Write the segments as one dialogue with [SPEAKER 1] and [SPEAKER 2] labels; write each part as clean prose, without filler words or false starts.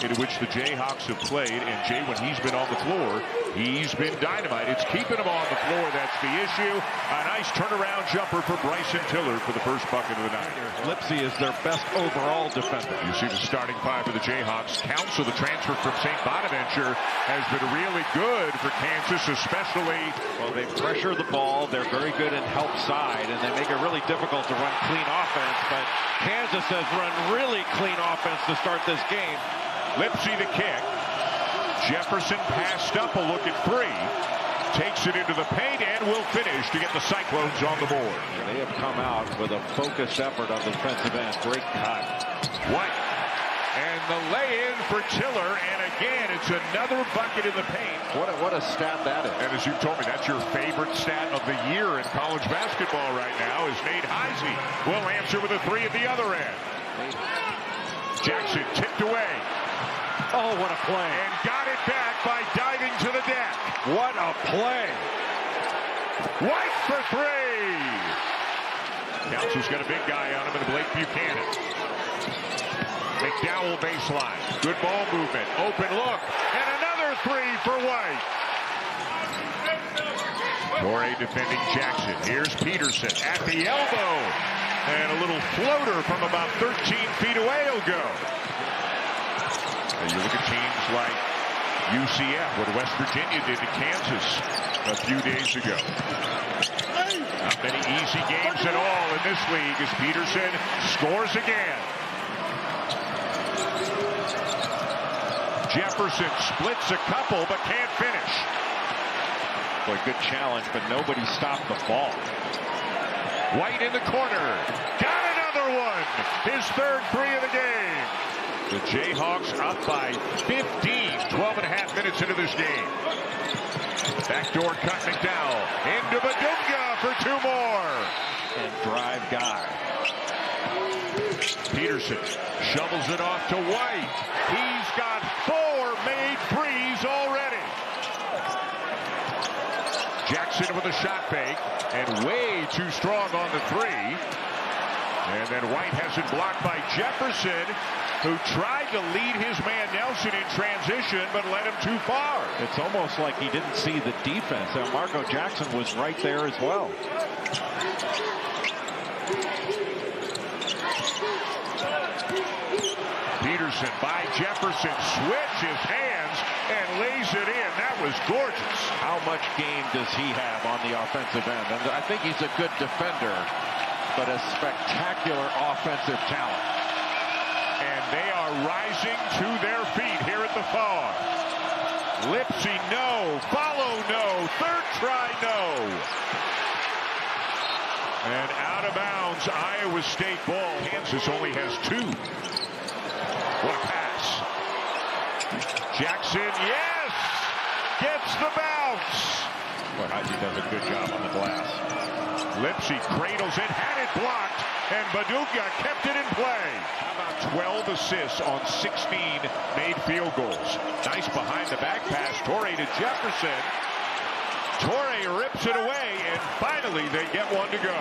[SPEAKER 1] in which the Jayhawks have played. And Jay, when he's been on the floor, he's been dynamite. It's keeping him on the floor that's the issue. A nice turnaround jumper for Bryson Tiller for the first bucket of the night.
[SPEAKER 2] Lipsy is their best overall defender.
[SPEAKER 1] You see the starting five for the Jayhawks. Council, the transfer from St. Bonaventure, has been really good for Kansas, especially.
[SPEAKER 2] Well, they pressure the ball. They're very good in help side, and they make it really difficult to run clean offense. But Kansas has run really clean offense to start this game.
[SPEAKER 1] Lipsy the kick. Jefferson passed up a look at three. Takes it into the paint and will finish to get the Cyclones on the board.
[SPEAKER 2] They have come out with a focused effort on the defensive end. Great cut.
[SPEAKER 1] White. And the lay-in for Tiller, and again, it's another bucket in the paint.
[SPEAKER 2] What a stat that is.
[SPEAKER 1] And as you told me, that's your favorite stat of the year in college basketball right now, is Nate Heisey will answer with a three at the other end. Jackson tipped away.
[SPEAKER 2] Oh, what a play.
[SPEAKER 1] And got it back by diving to the deck.
[SPEAKER 2] What a play.
[SPEAKER 1] White for three. Council's got a big guy on him in Blake Buchanan. McDowell baseline. Good ball movement. Open look. And another three for White. Torrey defending Jackson. Here's Peterson at the elbow. And a little floater from about 13 feet away will go. And you look at teams like UCF, what West Virginia did to Kansas a few days ago. Not many easy games at all in this league as Peterson scores again. Jefferson splits a couple but can't finish.
[SPEAKER 2] Boy, good challenge, but nobody stopped the ball.
[SPEAKER 1] White in the corner. Got another one. His third three of the game. The Jayhawks up by 15, 12.5 minutes into this game. Backdoor cut McDowell. Into Badunga for two more.
[SPEAKER 2] And drive guy.
[SPEAKER 1] Peterson shovels it off to White. He's got 4 made threes already. Jackson with a shot fake and way too strong on the three. And then White has it blocked by Jefferson, who tried to lead his man Nelson in transition but led him too far.
[SPEAKER 2] It's almost like he didn't see the defense. And Marco Jackson was right there as well.
[SPEAKER 1] Peterson by Jefferson switches hands and lays it in. That was gorgeous.
[SPEAKER 2] How much game does he have on the offensive end? And I think he's a good defender, but a spectacular offensive talent.
[SPEAKER 1] And they are rising to their feet here at the Farm. Lipsy, no. Follow, no. Third try, no. And out of bounds, Iowa State ball. Kansas only has 2. What a pass. Jackson, yes! Gets the bounce.
[SPEAKER 2] Boy, Heisey does a good job on the glass.
[SPEAKER 1] Lipsy cradles it, had it blocked, and Badunga kept it in play. How about 12 assists on 16 made field goals? Nice behind the back pass. Torrey to Jefferson. Torrey rips it away, and finally they get one to go.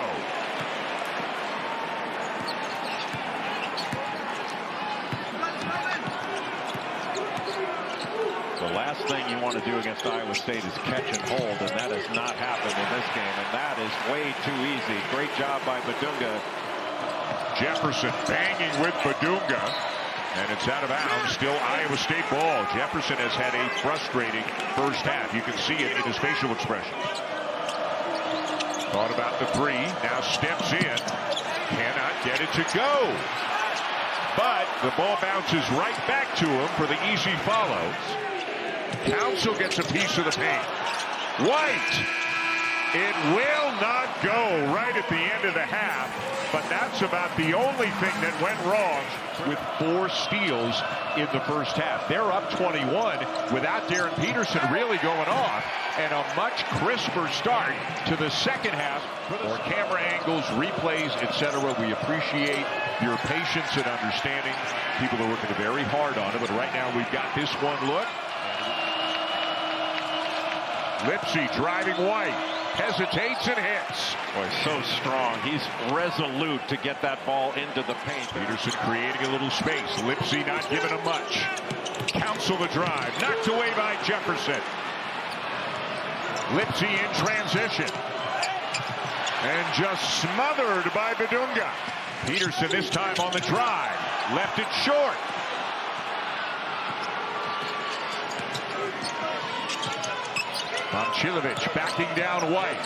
[SPEAKER 2] The last thing you want to do against Iowa State is catch and hold, and that has not happened in this game, and that is way too easy. Great job by Badunga.
[SPEAKER 1] Jefferson banging with Badunga, and it's out of bounds. Still Iowa State ball. Jefferson has had a frustrating first half. You can see it in his facial expressions. Thought about the three, now steps in, cannot get it to go. But the ball bounces right back to him for the easy follow. Council gets a piece of the paint. White. It will not go right at the end of the half, but that's about the only thing that went wrong with 4 steals in the first half. They're up 21 without Darren Peterson really going off, and a much crisper start to the second half. More camera angles, replays, etc. We appreciate your patience and understanding. People are working very hard on it, but right now we've got this one look. Lipsy driving White, hesitates and hits.
[SPEAKER 2] Boy, so strong. He's resolute to get that ball into the paint.
[SPEAKER 1] Peterson creating a little space. Lipsy not giving him much. cancel the drive. Knocked away by Jefferson. Lipsy in transition. And just smothered by Bedunga. Peterson this time on the drive. Left it short. Momcilovic backing down White.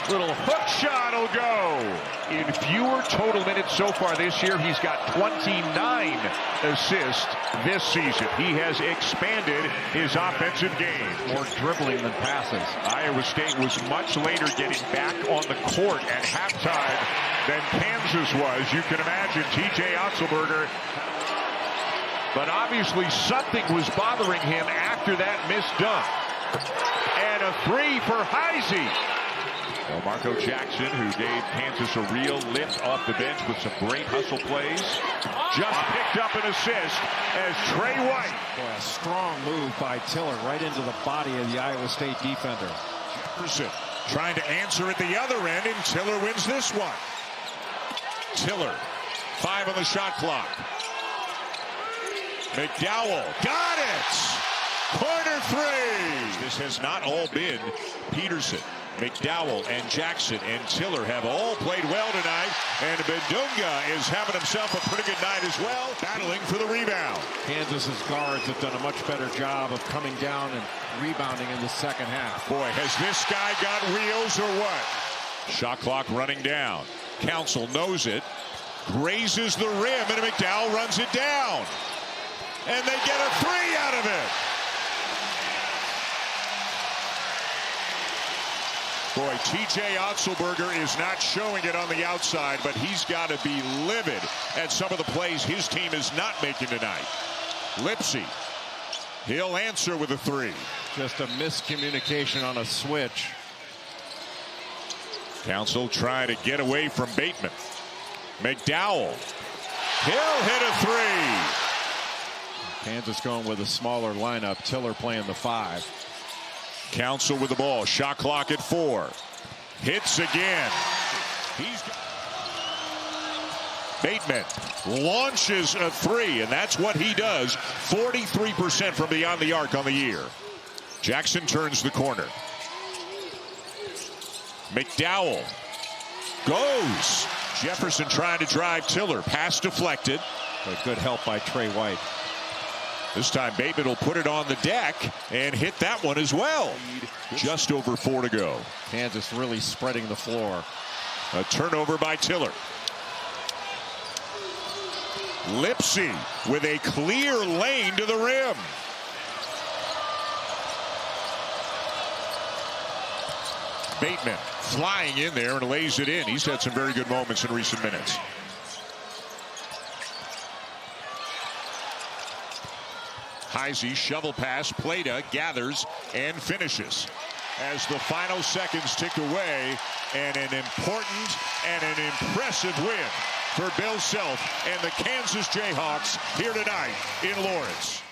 [SPEAKER 1] Little hook shot will go. In fewer total minutes so far this year, he's got 29 assists this season. He has expanded his offensive game.
[SPEAKER 2] More dribbling than passes.
[SPEAKER 1] Iowa State was much later getting back on the court at halftime than Kansas was. You can imagine T.J. Otzelberger. But obviously something was bothering him after that missed dunk. And a three for Heisey. Well, Marco Jackson, who gave Kansas a real lift off the bench with some great hustle plays, just picked up an assist as Trey White.
[SPEAKER 2] Boy, a strong move by Tiller right into the body of the Iowa State defender.
[SPEAKER 1] Jefferson trying to answer at the other end, and Tiller wins this one. Tiller, 5 on the shot clock. McDowell, got it! Corner 3! This has not all been Peterson. McDowell and Jackson and Tiller have all played well tonight, and Bedunga is having himself a pretty good night as well, battling for the rebound.
[SPEAKER 2] Kansas's guards have done a much better job of coming down and rebounding in the second half.
[SPEAKER 1] Boy, has this guy got wheels or what? Shot clock running down. Council knows it, grazes the rim, and McDowell runs it down. And they get a 3 out of it. Boy, T.J. Otzelberger is not showing it on the outside, but he's got to be livid at some of the plays his team is not making tonight. Lipsy, he'll answer with a 3.
[SPEAKER 2] Just a miscommunication on a switch.
[SPEAKER 1] Council trying to get away from Bateman. McDowell, he'll hit a 3.
[SPEAKER 2] Kansas going with a smaller lineup. Tiller playing the 5.
[SPEAKER 1] Council with the ball. Shot clock at 4. Hits again. Bateman launches a 3, and that's what he does. 43% from beyond the arc on the year. Jackson turns the corner. McDowell goes. Jefferson trying to drive Tiller. Pass deflected.
[SPEAKER 2] A good help by Trey White.
[SPEAKER 1] This time Bateman will put it on the deck and hit that one as well. Just over 4 to go.
[SPEAKER 2] Kansas really spreading the floor.
[SPEAKER 1] A turnover by Tiller. Lipsy with a clear lane to the rim. Bateman flying in there and lays it in. He's had some very good moments in recent minutes. Heisey, shovel pass, Plata gathers and finishes. As the final seconds tick away, and an important and an impressive win for Bill Self and the Kansas Jayhawks here tonight in Lawrence.